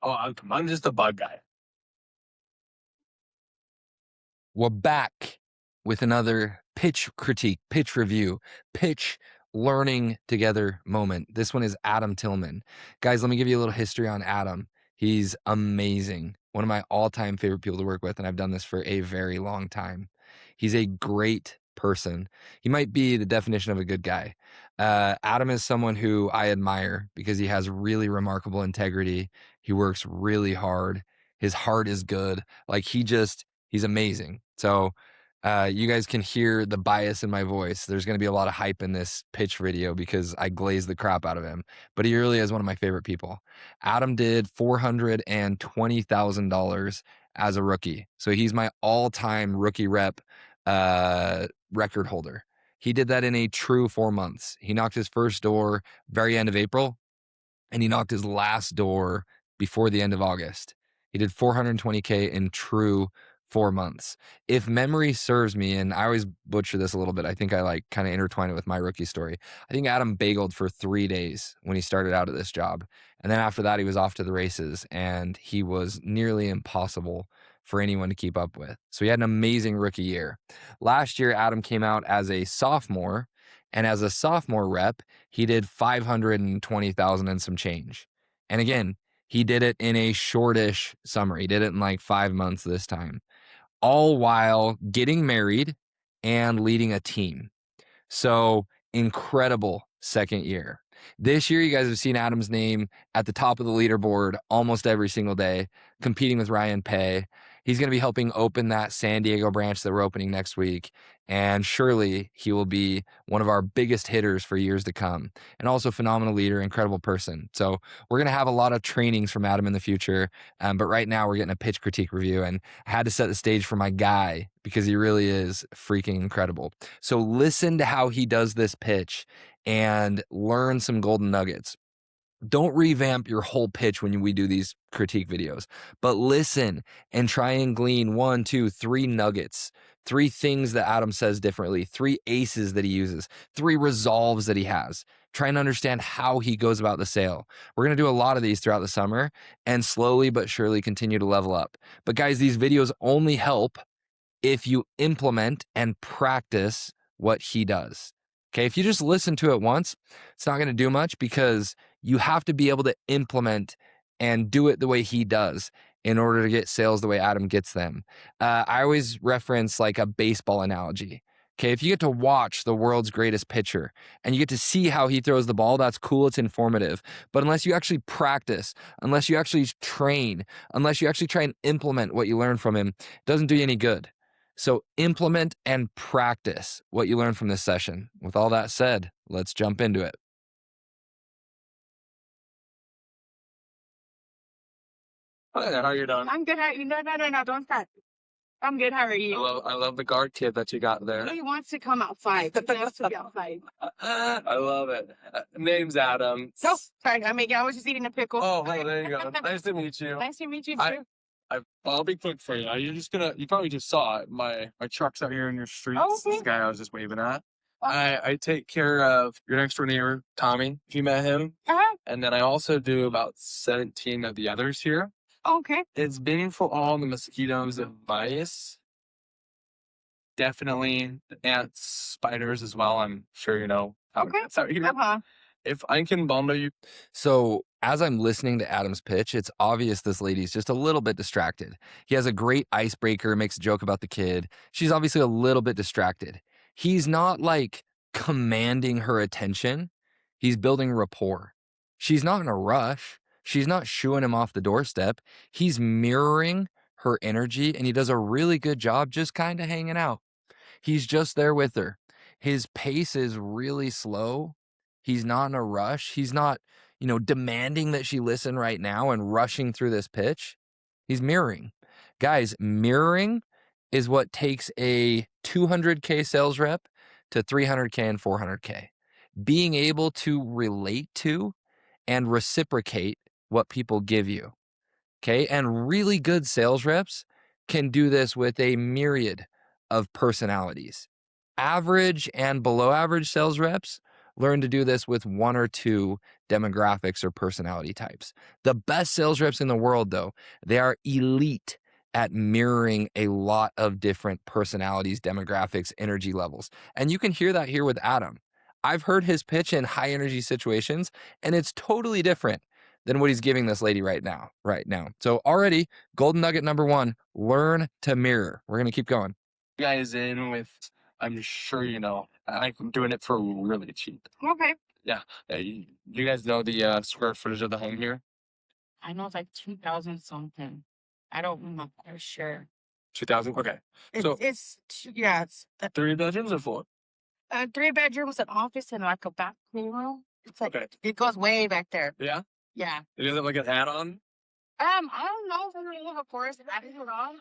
Oh, I'm just a bug guy. We're back with another pitch critique, pitch review, pitch learning together moment. This one is Adam Tillman. Guys, let me give you a little history on Adam. He's amazing. One of my all-time favorite people to work with, and I've done this for a very long time. He's a great person. He might be the definition of a good guy. Adam is someone who I admire because he has really remarkable integrity. He works really hard. His heart is good. Like he's amazing. So you guys can hear the bias in my voice. There's going to be a lot of hype in this pitch video because I glazed the crap out of him. But he really is one of my favorite people. Adam did $420,000 as a rookie. So he's my all-time rookie rep record holder. He did that in a true 4 months. He knocked his first door very end of April, and he knocked his last door before the end of August. He did 420K in true 4 months. If memory serves me, and I always butcher this a little bit, I think I like kind of intertwine it with my rookie story. I think Adam bageled for 3 days when he started out at this job. And then after that, he was off to the races, and he was nearly impossible for anyone to keep up with. So he had an amazing rookie year. Last year, Adam came out as a sophomore, and as a sophomore rep, he did 520,000 and some change. And again, he did it in a shortish summer. He did it in like 5 months this time, all while getting married and leading a team. So incredible second year. This year, you guys have seen Adam's name at the top of the leaderboard almost every single day, competing with Ryan Pay. He's going to be helping open that San Diego branch that we're opening next week. And surely he will be one of our biggest hitters for years to come. And also phenomenal leader, incredible person. So we're going to have a lot of trainings from Adam in the future. But right now we're getting a pitch critique review. And I had to set the stage for my guy because he really is freaking incredible. So listen to how he does this pitch and learn some golden nuggets. Don't revamp your whole pitch when we do these critique videos, but listen and try and glean 1, 2, 3 nuggets, 3 things that Adam says differently, 3 aces that he uses, 3 resolves that he has. Try and understand how he goes about the sale. We're going to do a lot of these throughout the summer and slowly but surely continue to level up. But guys, these videos only help if you implement and practice what he does. Okay, if you just listen to it once, it's not going to do much because you have to be able to implement and do it the way he does in order to get sales the way Adam gets them. I always reference like a baseball analogy. Okay, if you get to watch the world's greatest pitcher and you get to see how he throws the ball, that's cool, it's informative. But unless you actually practice, unless you actually train, unless you actually try and implement what you learn from him, it doesn't do you any good. So implement and practice what you learned from this session. With all that said, let's jump into it. Hi there, how you doing? I'm good. How are you? No, no, no, no. Don't start. I'm good. How are I you? love the guard kit that you got there. He wants to come outside. He wants to be outside. I love it. Name's Adam. Oh, sorry. I was just eating a pickle. Oh, there you go. Nice to meet you. Nice to meet you I- too. I'll be quick for you. You probably just saw it. My truck's out here in your streets. Oh, okay. This guy I was just waving at. Okay. I take care of your next door neighbor, Tommy, if you met him. Uh-huh. And then I also do about 17 of the others here. Okay. It's been for all the mosquitoes and mice. Definitely the ants, spiders as well. I'm sure you know how Okay. it's out here. Uh-huh. If I can bundle you. So as I'm listening to Adam's pitch, it's obvious this lady's just a little bit distracted. He has a great icebreaker, makes a joke about the kid. She's obviously a little bit distracted. He's not like commanding her attention. He's building rapport. She's not in a rush. She's not shooing him off the doorstep. He's mirroring her energy, and he does a really good job just kind of hanging out. He's just there with her. His pace is really slow. He's not in a rush. He's not, demanding that she listen right now and rushing through this pitch. He's mirroring. Guys, mirroring is what takes a 200K sales rep to 300K and 400K. Being able to relate to and reciprocate what people give you. Okay, and really good sales reps can do this with a myriad of personalities. Average and below average sales reps learn to do this with 1 or 2 demographics or personality types. The best sales reps in the world, though, they are elite at mirroring a lot of different personalities, demographics, energy levels. And you can hear that here with Adam. I've heard his pitch in high energy situations, and it's totally different than what he's giving this lady right now. So already, golden nugget number 1, learn to mirror. We're going to keep going. Guys in with, I'm sure you know, I'm doing it for really cheap. Okay. Yeah. You guys know the square footage of the home here? I know it's like 2,000 something. I don't remember for sure. 2,000? Okay. It's, So it's 3 bedrooms or 4? 3 bedrooms, an office, and like a back room. It's like Okay. it goes way back there. Yeah? Yeah. It doesn't have like an add-on? I don't know if we're gonna live, of course. I didn't know.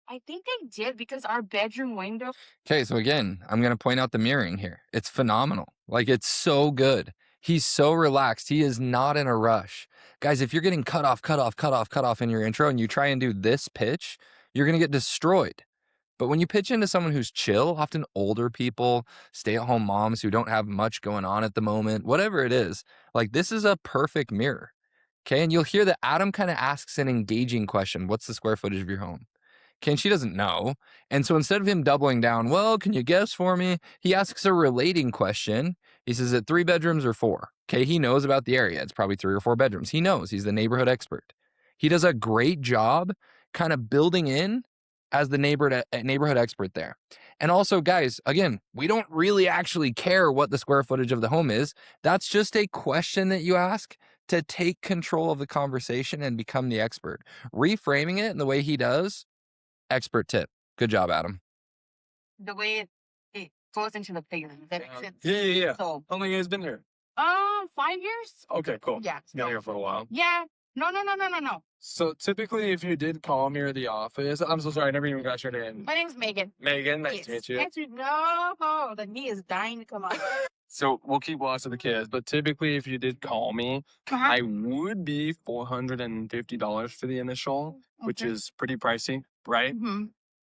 I think they did because our bedroom window. Okay, so again, I'm going to point out the mirroring here. It's phenomenal. Like, it's so good. He's so relaxed. He is not in a rush. Guys, if you're getting cut off in your intro and you try and do this pitch, you're going to get destroyed. But when you pitch into someone who's chill, often older people, stay-at-home moms who don't have much going on at the moment, whatever it is, like, this is a perfect mirror. Okay, and you'll hear that Adam kind of asks an engaging question. What's the square footage of your home? Okay, and she doesn't know. And so instead of him doubling down, well, can you guess for me? He asks a relating question. He says, is it 3 bedrooms or 4? Okay, he knows about the area. It's probably 3 or 4 bedrooms. He knows. He's the neighborhood expert. He does a great job kind of building in as the neighborhood expert there. And also, guys, again, we don't really actually care what the square footage of the home is. That's just a question that you ask to take control of the conversation and become the expert. Reframing it in the way he does, expert tip. Good job, Adam. The way it goes into the figure. That makes sense. Yeah. So, How long have you guys been here? 5 years? Okay, cool. Yeah. Been here for a while. Yeah. No. So typically, if you did call me or the office, I'm so sorry, I never even got your name. My name's Megan. Megan, nice Yes. to meet you. Yes, no. The knee is dying to come out. So we'll keep watching the kids, but typically, if you did call me, I would be $450 for the initial, which is pretty pricey, right? Mm-hmm.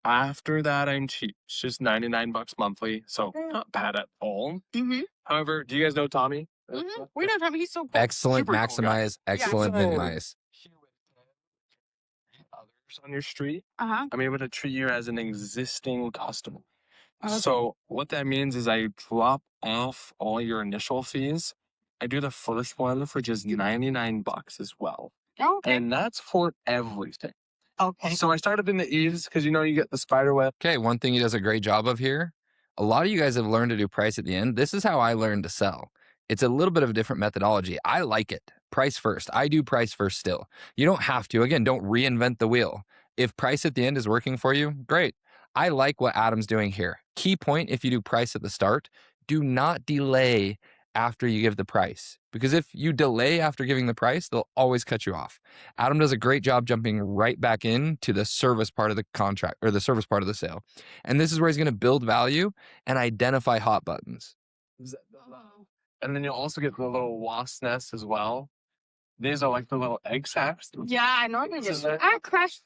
After that, I'm cheap. It's just $99 monthly, so not bad at all. Mm-hmm. However, do you guys know Tommy? Mm-hmm. We know Tommy. He's so cool. Excellent Super cool guy. maximize, excellent So- minimize. Others on your street, Uh-huh. I'm able to treat you as an existing customer. Okay. So what that means is I drop off all your initial fees. I do the first one for just $99 as well. Okay. And that's for everything. Okay. So I started in the eaves because you get the spider web. Okay, one thing he does a great job of here, a lot of you guys have learned to do price at the end. This is how I learned to sell. It's a little bit of a different methodology. I like it. Price first. I do price first still. You don't have to. Again, don't reinvent the wheel. If price at the end is working for you, great. I like what Adam's doing here. Key point, if you do price at the start, do not delay after you give the price. Because if you delay after giving the price, they'll always cut you off. Adam does a great job jumping right back into the service part of the contract or the service part of the sale. And this is where he's going to build value and identify hot buttons. And then you'll also get the little wasp nest as well. These are like the little egg sacs. Yeah, I know. So I crushed.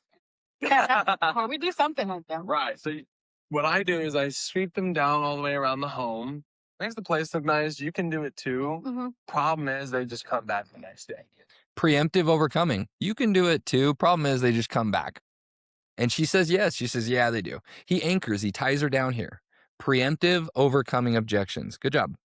Yeah. Or we do something like that. Right. So what I do is I sweep them down all the way around the home. Makes the place look nice. You can do it too. Mm-hmm. Problem is they just come back the next day. Preemptive overcoming. You can do it too. Problem is they just come back. And she says yes. She says, yeah, they do. He anchors. He ties her down here. Preemptive overcoming objections. Good job.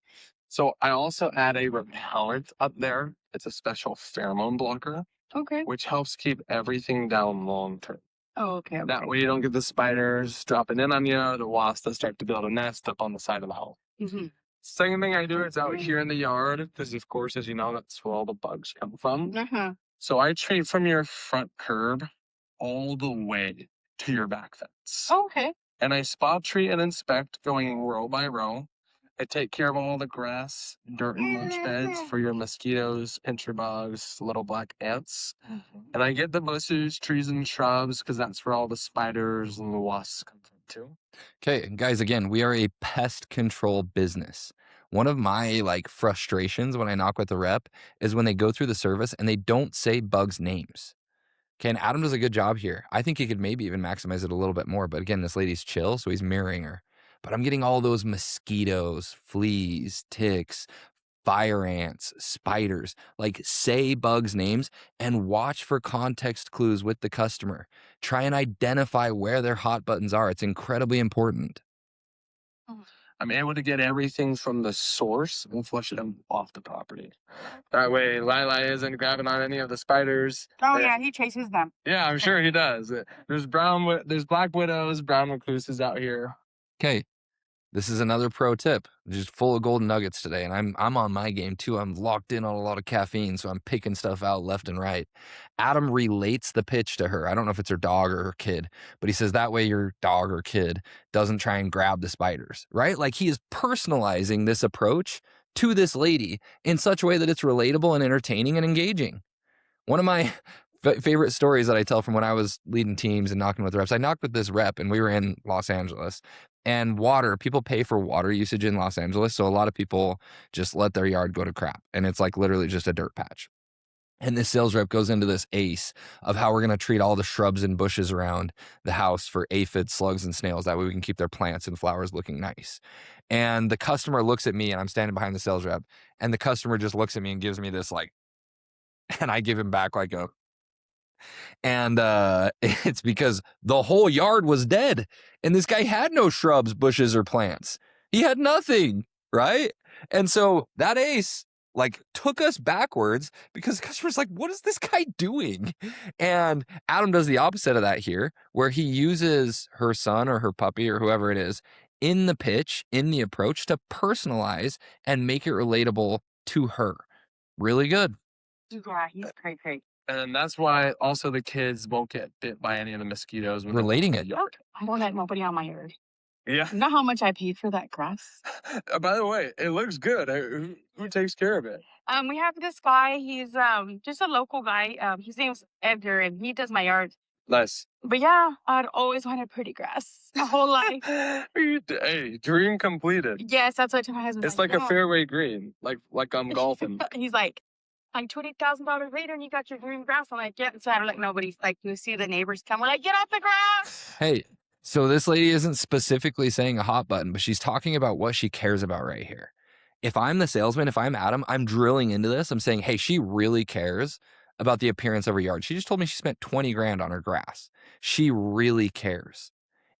So I also add a repellent up there. It's a special pheromone blocker, Okay. which helps keep everything down long term. Oh, okay. That way you don't get the spiders dropping in on you, or the wasps that start to build a nest up on the side of the house. Mm-hmm. Second thing I do is out here in the yard, because of course, as you know, that's where all the bugs come from. Uh-huh. So I treat from your front curb all the way to your back fence. Okay. And I spot treat and inspect going row by row. I take care of all the grass, dirt, and mulch beds for your mosquitoes, pincher bugs, little black ants. And I get the bushes, trees, and shrubs because that's where all the spiders and the wasps come from too. Okay, guys, again, we are a pest control business. One of my frustrations when I knock with the rep is when they go through the service and they don't say bugs' names. Okay, and Adam does a good job here. I think he could maybe even maximize it a little bit more, but again, this lady's chill, so he's mirroring her. but I'm getting all those mosquitoes, fleas, ticks, fire ants, spiders. Like, say bugs' names and watch for context clues with the customer. Try and identify where their hot buttons are. It's incredibly important. I'm able to get everything from the source and flush them off the property. That way, Lila isn't grabbing on any of the spiders. Oh yeah, he chases them. Yeah, I'm sure he does. There's black widows, brown recluses out here. Okay, this is another pro tip. Just full of golden nuggets today, and I'm on my game too. I'm locked in on a lot of caffeine, so I'm picking stuff out left and right. Adam relates the pitch to her. I don't know if it's her dog or her kid, but he says that way your dog or kid doesn't try and grab the spiders, right? Like, he is personalizing this approach to this lady in such a way that it's relatable and entertaining and engaging. One of my favorite stories that I tell from when I was leading teams and knocking with reps, I knocked with this rep and we were in Los Angeles, and people pay for water usage in Los Angeles. So a lot of people just let their yard go to crap, and it's like literally just a dirt patch. And this sales rep goes into this ace of how we're going to treat all the shrubs and bushes around the house for aphids, slugs, and snails. That way we can keep their plants and flowers looking nice. And the customer looks at me, and I'm standing behind the sales rep, and the customer just looks at me and gives me this like, and I give him back like a, and it's because the whole yard was dead, and this guy had no shrubs, bushes, or plants. He had nothing, right? And so that ace like took us backwards because the customer's like, what is this guy doing? And Adam does the opposite of that here, where he uses her son or her puppy or whoever it is in the pitch, in the approach, to personalize and make it relatable to her. Really good. Yeah, he's great. And that's why also the kids won't get bit by any of the mosquitoes. When Relating they're it. in the yard. I won't let nobody on my yard. Yeah. You know how much I paid for that grass? By the way, it looks good. Who takes care of it? We have this guy. He's just a local guy. His name's Edgar, and he does my yard. Nice. But yeah, I'd always wanted pretty grass my whole life. Hey, dream completed. Yes, that's what I told my husband. It's like a fairway green, like I'm golfing. He's like $20,000 later, and you got your dream grass. I'm like, yeah. So I don't like nobody's like, you see the neighbors come. We're like, get off the grass. Hey, so this lady isn't specifically saying a hot button, but she's talking about what she cares about right here. If I'm the salesman, if I'm Adam, I'm drilling into this. I'm saying, hey, she really cares about the appearance of her yard. She just told me she spent 20 grand on her grass. She really cares.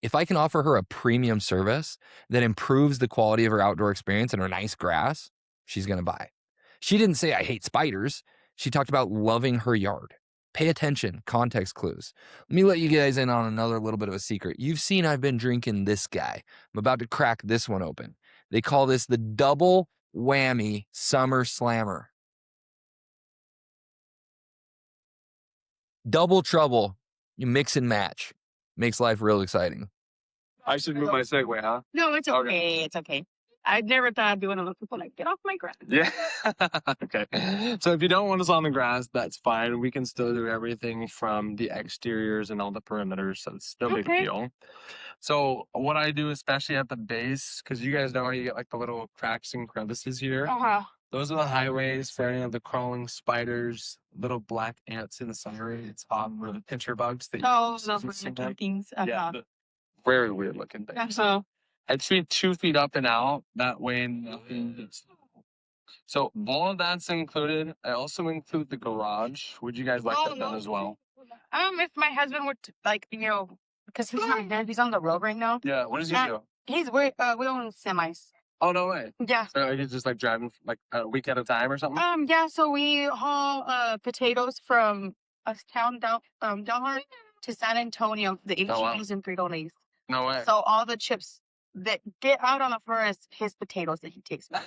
If I can offer her a premium service that improves the quality of her outdoor experience and her nice grass, she's going to buy. She didn't say, I hate spiders. She talked about loving her yard. Pay attention, context clues. Let me let you guys in on another little bit of a secret. You've seen I've been drinking this guy. I'm about to crack this one open. They call this the double whammy summer slammer. Double trouble. You mix and match. Makes life real exciting. I should move my segue, huh? No, it's okay. Okay. It's okay. I never thought I'd be one of those people like, get off my grass. Yeah. Okay. So if you don't want us on the grass, that's fine. We can still do everything from the exteriors and all the perimeters, so it's no big Okay. deal. So what I do, especially at the base, because you guys know how you get like the little cracks and crevices here. Uh-huh. Those are the highways for any of the crawling spiders, little black ants in the summer. It's hot for the pincher bugs. Oh, those were see the them. things. Yeah, very weird looking things. Uh-huh. I treat 2 feet up and out. That way nothing gets. So all of that's included. I also include the garage. Would you guys like that done as well? If my husband would like, because he's not there, he's on the road right now. Yeah. What does he do? We own semis. Oh, no way. Yeah. So he's just like driving like a week at a time or something? Yeah, so we haul potatoes from a town down to San Antonio, the HEBs and Frito-Lays. No way. So all the chips that get out on the floor is his potatoes that he takes back.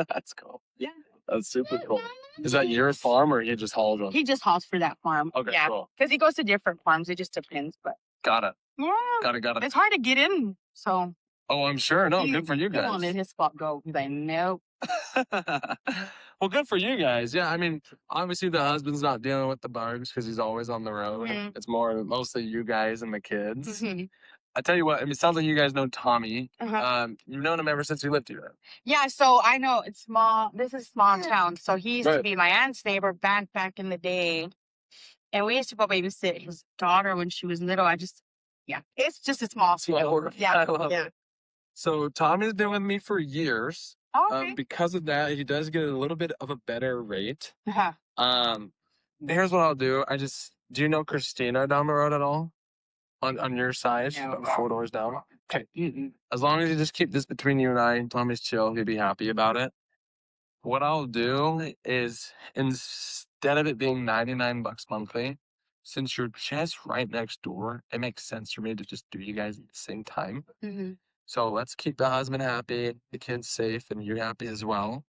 That's cool. Yeah. That's super cool. Is that your farm or he just hauls them? He just hauls for that farm. Okay, yeah. cool. Because he goes to different farms. It just depends. But Got it. yeah. Got it. It's hard to get in. So Oh, I'm sure. No, good for you he won't guys. let his spot go. He's like, nope. Well, good for you guys. Yeah, I mean, obviously the husband's not dealing with the bugs because he's always on the road. Mhm. It's mostly you guys and the kids. Mhm. I tell you what, I mean, it sounds like you guys know Tommy. Uh-huh. You've known him ever since you lived here. Yeah, so I know it's small. This is small town. So he used to Right. be my aunt's neighbor back in the day. And we used to go babysit his daughter when she was little. It's just a small school. Small world. Yeah. I love yeah. it. So Tommy's been with me for years. Okay. Because of that, he does get a little bit of a better rate. Uh-huh. Here's what I'll do. Do you know Christina down the road at all? On your side, No. 4 doors down. Okay. As long as you just keep this between you and I, Tommy's chill. He'll be happy about it. What I'll do is instead of it being $99 monthly, since you're just right next door, it makes sense for me to just do you guys at the same time. Mm-hmm. So let's keep the husband happy, the kids safe, and you happy as well.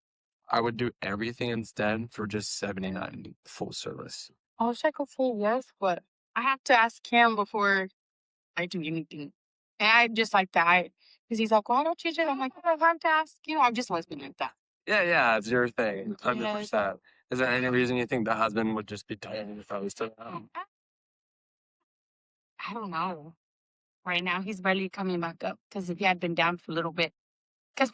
I would do everything instead for just $79 full service. I'll check a full yes, but I have to ask him before I do anything. And I just like that. Because he's like, why don't you just? I'm like, I have to ask you. I've just always been like that. Yeah, it's your thing, Yes. 100%. Is there any reason you think the husband would just be totally opposed to that? I don't know. Right now, he's barely coming back up because if he had been down for a little bit, because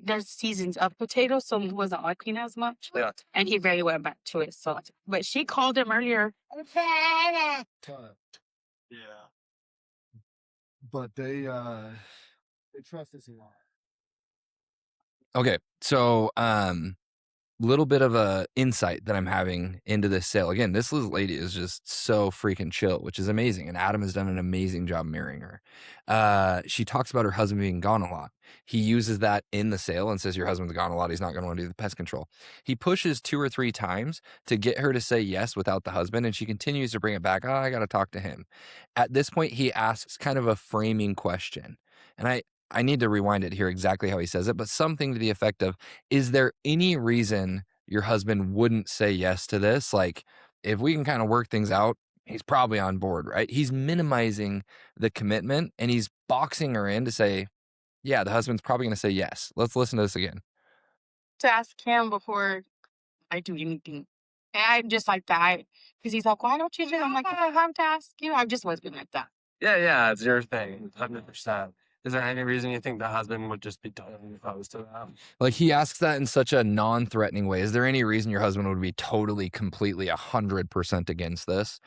there's seasons of potatoes, so he wasn't liking as much. Yeah. And he very went back to it. So, but she called him earlier. Yeah. But they trust us a lot. Okay, so little bit of a insight that I'm having into this sale. Again, this lady is just so freaking chill, which is amazing. And Adam has done an amazing job mirroring her. She talks about her husband being gone a lot. He uses that in the sale and says, your husband's gone a lot. He's not going to want to do the pest control. He pushes 2 or 3 times to get her to say yes without the husband. And she continues to bring it back. Oh, I got to talk to him. At this point, he asks kind of a framing question. And I need to rewind it here exactly how he says it, but something to the effect of, is there any reason your husband wouldn't say yes to this? Like, if we can kind of work things out, he's probably on board, right? He's minimizing the commitment and he's boxing her in to say, yeah, the husband's probably going to say yes. Let's listen to this again. To ask him before I do anything. And I just like that. Because he's like, why don't you just? I'm like, I have to ask you. I've just always been like that. Yeah, it's your thing, 100%. Is there any reason you think the husband would just be totally opposed to that? Like, he asks that in such a non-threatening way. Is there any reason your husband would be totally, completely, 100% against this?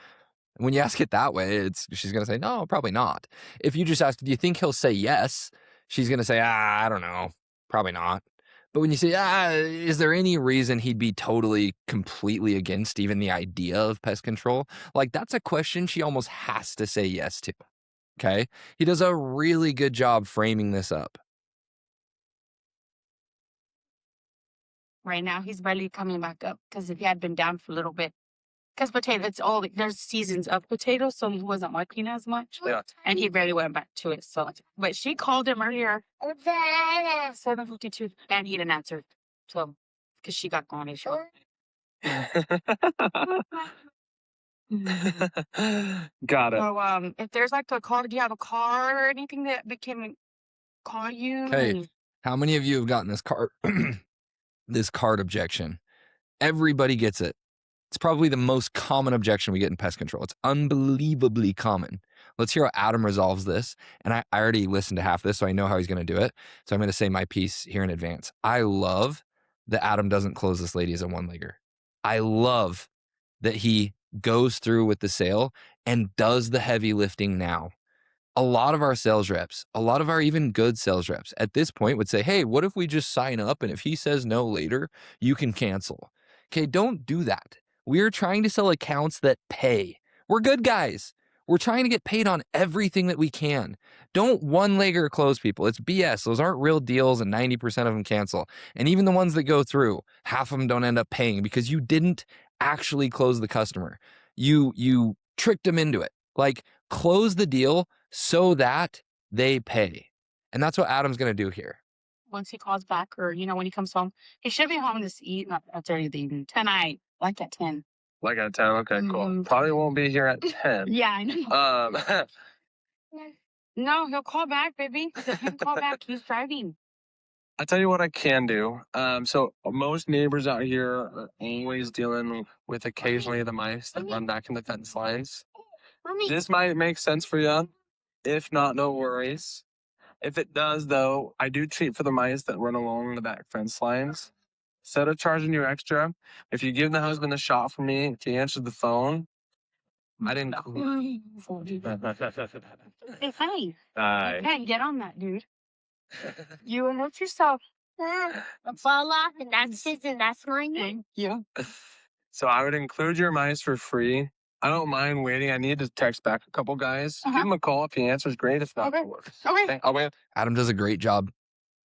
When you ask it that way, she's going to say, no, probably not. If you just ask, do you think he'll say yes? She's going to say, I don't know, probably not. But when you say, is there any reason he'd be totally, completely against even the idea of pest control? Like, that's a question she almost has to say yes to. Okay? He does a really good job framing this up. Right now, he's barely coming back up because if he had been down for a little bit, because there's seasons of potatoes, so he wasn't liking as much. Yeah. And he barely went back to it. So, but she called him earlier, 7:52, and he didn't answer. So, because she got gone, Got it. So, if there's like a call, do you have a card or anything that can call you? Okay. How many of you have gotten this card? This card objection? Everybody gets it. It's probably the most common objection we get in pest control. It's unbelievably common. Let's hear how Adam resolves this. And I already listened to half this, so I know how he's going to do it. So I'm going to say my piece here in advance. I love that Adam doesn't close this lady as a one-legger. I love that he goes through with the sale and does the heavy lifting now. A lot of our sales reps, a lot of our even good sales reps at this point would say, hey, what if we just sign up and if he says no later, you can cancel? Okay, don't do that. We're trying to sell accounts that pay. We're good guys. We're trying to get paid on everything that we can. Don't one-legger close people. It's BS. Those aren't real deals and 90% of them cancel. And even the ones that go through, half of them don't end up paying because you didn't actually close the customer. You tricked them into it. Like, close the deal so that they pay. And that's what Adam's going to do here. Once he calls back, or when he comes home, he should be home this evening. Not the evening. Tonight, like at 10. Like at 10? Okay, cool. Probably won't be here at 10. Yeah, I know. No, he'll call back, baby. He'll call back. He's driving. I tell you what I can do. So most neighbors out here are always dealing with occasionally the mice that run back in the fence lines. This might make sense for you. If not, no worries. If it does, though, I do treat for the mice that run along the back fence lines. Instead of charging you extra, if you give the husband a shot for me, if he answers the phone, I didn't. Hey, hi. Hi. Okay, get on that, dude. You hurt yourself. Fall off, and that's his, and that's mine. Thank you. So I would include your mice for free. I don't mind waiting. I need to text back a couple guys. Give him a call. If he answers, great. If not, Okay. okay. I'll wait. Adam does a great job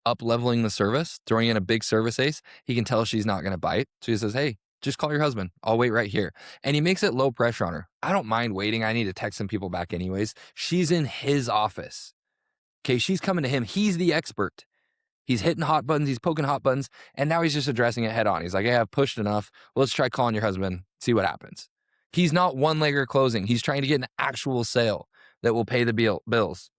up leveling the service, throwing in a big service ace. He can tell she's not going to bite. So he says, hey, just call your husband. I'll wait right here. And he makes it low pressure on her. I don't mind waiting. I need to text some people back anyways. She's in his office. Okay, she's coming to him. He's the expert. He's hitting hot buttons. He's poking hot buttons. And now he's just addressing it head on. He's like, hey, I've pushed enough. Let's try calling your husband, see what happens. He's not one-legger closing. He's trying to get an actual sale that will pay the bills.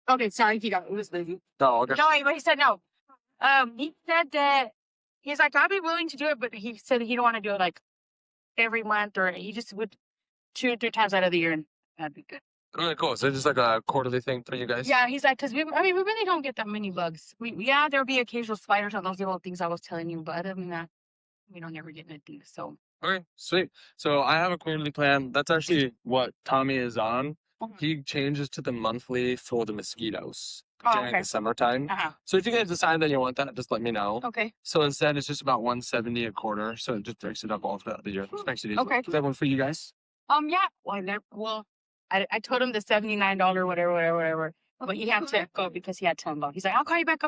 Okay, sorry, he was busy. No, okay. No, he said no. He said that he's like, I'll be willing to do it, but he said he don't want to do it like every month, or he just would 2 or 3 times out of the year, and that'd be good. Really cool. So just like a quarterly thing for you guys? Yeah, he's like, because we really don't get that many bugs. There'll be occasional spiders on those little things I was telling you, but other than that, we don't ever get anything. So Okay, sweet. So I have a quarterly plan. That's actually what Tommy is on. He changes to the monthly for the mosquitoes during the summertime. So if you guys decide that you want that, just let me know. Okay. So instead, it's just about $170 a quarter. So it just breaks it up all throughout the year. Just makes it easy. Okay. Is that one for you guys? Yeah. Well, I told him the $79 whatever. But he had to go because he had $10. He's like, I'll call you back.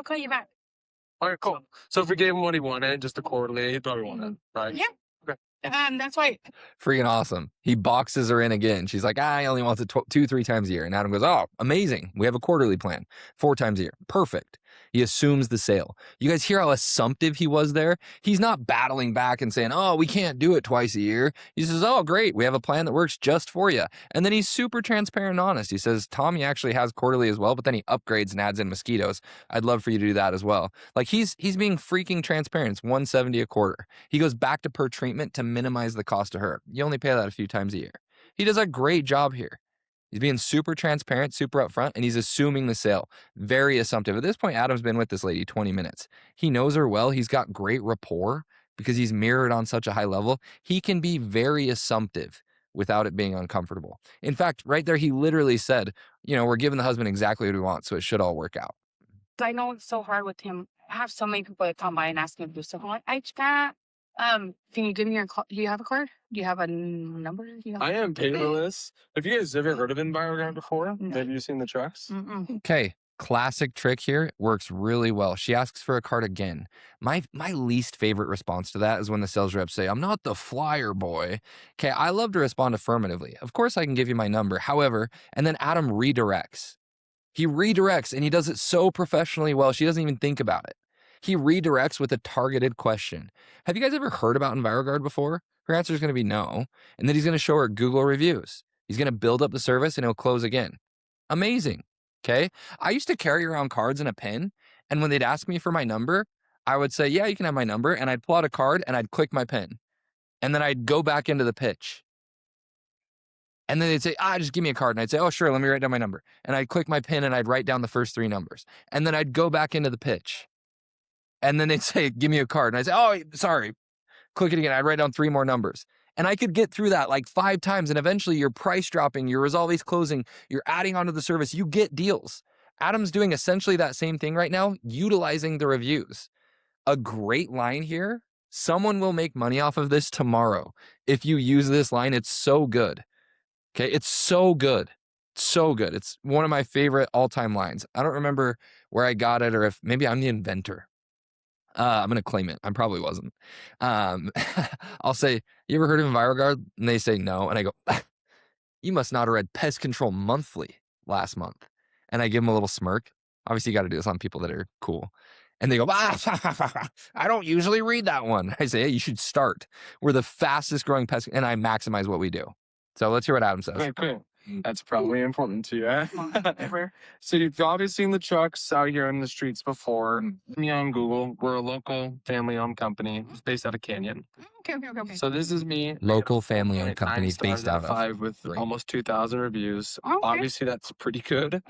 All right, cool. So if we gave him what he wanted, just a quarterly, he'd probably want it, right? Yeah. Okay. That's why. Freaking awesome. He boxes her in again. She's like, I only want it 2-3 times a year. And Adam goes, oh, amazing. We have a quarterly plan, 4 times a year. Perfect. He assumes the sale. You guys hear how assumptive he was there? He's not battling back and saying, oh, we can't do it twice a year. He says, oh, great. We have a plan that works just for you. And then he's super transparent and honest. He says, Tommy actually has quarterly as well, but then he upgrades and adds in mosquitoes. I'd love for you to do that as well. Like he's being freaking transparent. It's $170 a quarter. He goes back to per treatment to minimize the cost to her. You only pay that a few times a year. He does a great job here. He's being super transparent, super upfront, and he's assuming the sale. Very assumptive. At this point, Adam's been with this lady 20 minutes. He knows her well. He's got great rapport because he's mirrored on such a high level. He can be very assumptive without it being uncomfortable. In fact, right there, he literally said, we're giving the husband exactly what he wants, so it should all work out. I know it's so hard with him. I have so many people that come by and ask me to do stuff. I'm like, I can't. Can you give me your card? Do you have a card? Do you have a number? I am paperless. Have you guys ever heard of EnviroGuard before? No. Have you seen the trucks? Okay. Classic trick here. Works really well. She asks for a card again. My least favorite response to that is when the sales reps say, I'm not the flyer boy. Okay, I love to respond affirmatively. Of course I can give you my number. However, and then Adam redirects. He redirects and he does it so professionally well, she doesn't even think about it. He redirects with a targeted question. Have you guys ever heard about EnviroGuard before? Her answer is going to be no. And then he's going to show her Google reviews. He's going to build up the service and he'll close again. Amazing. Okay. I used to carry around cards and a pen. And when they'd ask me for my number, I would say, yeah, you can have my number. And I'd pull out a card and I'd click my pen. And then I'd go back into the pitch. And then they'd say, just give me a card. And I'd say, oh, sure, let me write down my number. And I'd click my pen and I'd write down the first 3 numbers. And then I'd go back into the pitch. And then they'd say, give me a card. And I'd say, oh, sorry. Click it again. I'd write down 3 more numbers. And I could get through that like 5 times. And eventually you're price dropping, your resolve is closing, you're adding onto the service, you get deals. Adam's doing essentially that same thing right now, utilizing the reviews. A great line here. Someone will make money off of this tomorrow. If you use this line, it's so good. Okay, it's so good. So good. It's one of my favorite all-time lines. I don't remember where I got it or if maybe I'm the inventor. I'm going to claim it. I probably wasn't. I'll say, you ever heard of EnviroGuard? And they say no. And I go, you must not have read Pest Control Monthly last month. And I give them a little smirk. Obviously, you got to do this on people that are cool. And they go, I don't usually read that one. I say, hey, you should start. We're the fastest growing pest, and I maximize what we do. So let's hear what Adam says. Okay, cool. That's probably important to you, eh? So you've obviously seen the trucks out here in the streets before. Me on Google. We're a local family-owned company based out of Canyon. Okay. So this is me. Local family-owned company 9 stars based out of 5 with almost 2,000 reviews. Okay. Obviously, that's pretty good.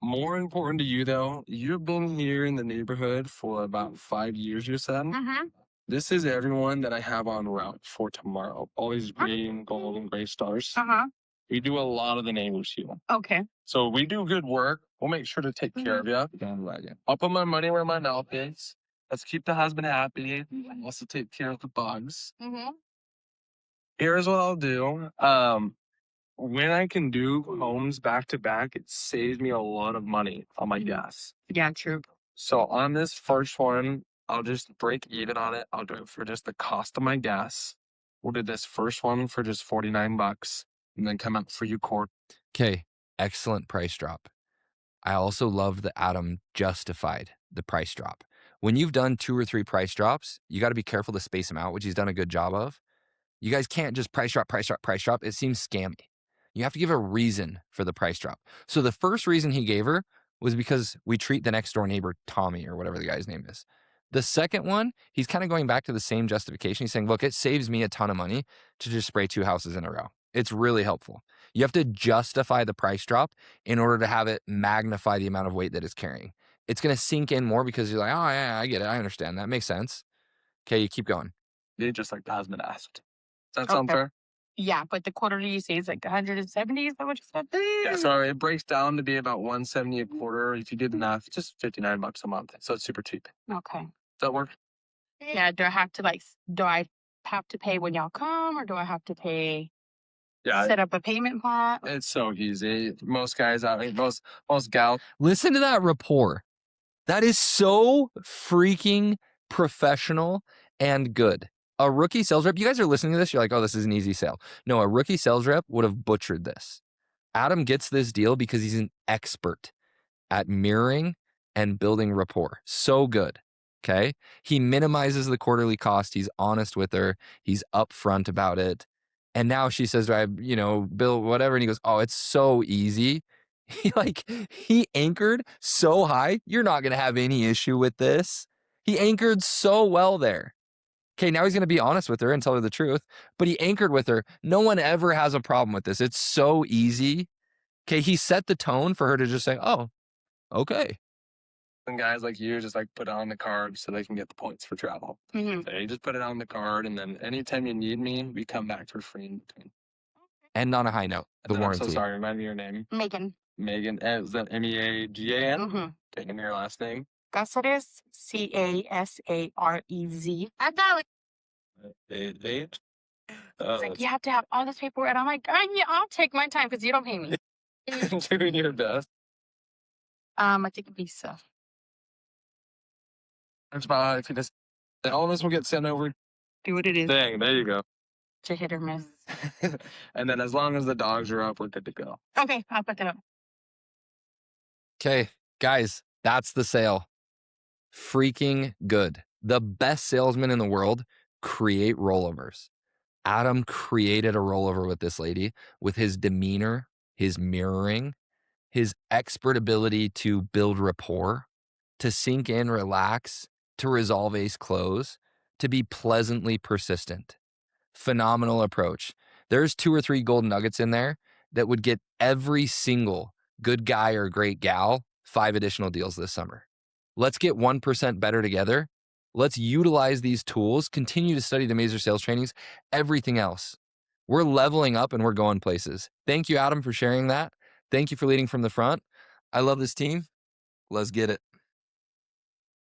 More important to you, though, you've been here in the neighborhood for about 5 years, you said? This is everyone that I have on route for tomorrow. All these green, gold, and gray stars. We do a lot of the neighbors here. Okay. So we do good work. We'll make sure to take care of you. I'll put my money where my mouth is. Let's keep the husband happy. Also take care of the bugs. Mm-hmm. Here's what I'll do. When I can do homes back to back, it saves me a lot of money on my gas. Yeah, true. So on this first one, I'll just break even on it. I'll do it for just the cost of my gas. We'll do this first one for just $49 and then come out for you, Court. Okay, excellent price drop. I also love that Adam justified the price drop. When you've done 2 or 3 price drops, you got to be careful to space them out, which he's done a good job of. You guys can't just price drop, price drop, price drop. It seems scammy. You have to give a reason for the price drop. So the first reason he gave her was because we treat the next door neighbor Tommy or whatever the guy's name is. The second one, he's kind of going back to the same justification. He's saying, look, it saves me a ton of money to just spray 2 houses in a row. It's really helpful. You have to justify the price drop in order to have it magnify the amount of weight that it's carrying. It's going to sink in more because you're like, oh, yeah, I get it. I understand. That makes sense. Okay, you keep going. Just like the husband asked. Does that sound fair? Yeah, but the quarterly you say is like 170. Is that what you said? Yeah, so it breaks down to be about 170 a quarter. If you do the math, it's just $59 a month. So it's super cheap. Okay. Does that work? Yeah. Do I have to pay when y'all come, or do I have to pay? Yeah. Set up a payment plan. It's so easy. Most guys out, most gals. Listen to that rapport. That is so freaking professional and good. A rookie sales rep, you guys are listening to this, you're like, oh, this is an easy sale. No, a rookie sales rep would have butchered this. Adam gets this deal because he's an expert at mirroring and building rapport. So good. Okay. He minimizes the quarterly cost. He's honest with her. He's upfront about it. And now she says, do I, bill whatever? And he goes, oh, it's so easy. He anchored so high. You're not going to have any issue with this. He anchored so well there. Okay, now he's going to be honest with her and tell her the truth, but he anchored with her. No one ever has a problem with this. It's so easy. Okay, he set the tone for her to just say, oh, okay. And guys like you just like put it on the card so they can get the points for travel. Mm-hmm. So you just put it on the card, and then anytime you need me, we come back for free in between. And on a high note, the warranty. I'm so sorry, remind me your name. Megan. Megan, is that M-E-A-G-A-N? Mm-hmm. Okay, and your last name? Casares, C-A-S-A-R-E-Z. I thought It's Like, you have to have all this paperwork. And I'm like, yeah, I'll take my time because you don't pay me. doing your best. I take a Visa. That's about if you just all of us will get sent over. Do what it is. Dang, there you go. To hit or miss. And then as long as the dogs are up, we're good to go. Okay, I'll put that up. Okay, guys, that's the sale. Freaking good. The best salesmen in the world create rollovers. Adam created a rollover with this lady with his demeanor, his mirroring, his expert ability to build rapport, to sink in, relax, to resolve ace close, to be pleasantly persistent. Phenomenal approach. There's 2 or 3 gold nuggets in there that would get every single good guy or great gal 5 additional deals this summer. Let's get 1% better together. Let's utilize these tools, continue to study the Mazer sales trainings, everything else. We're leveling up and we're going places. Thank you, Adam, for sharing that. Thank you for leading from the front. I love this team. Let's get it.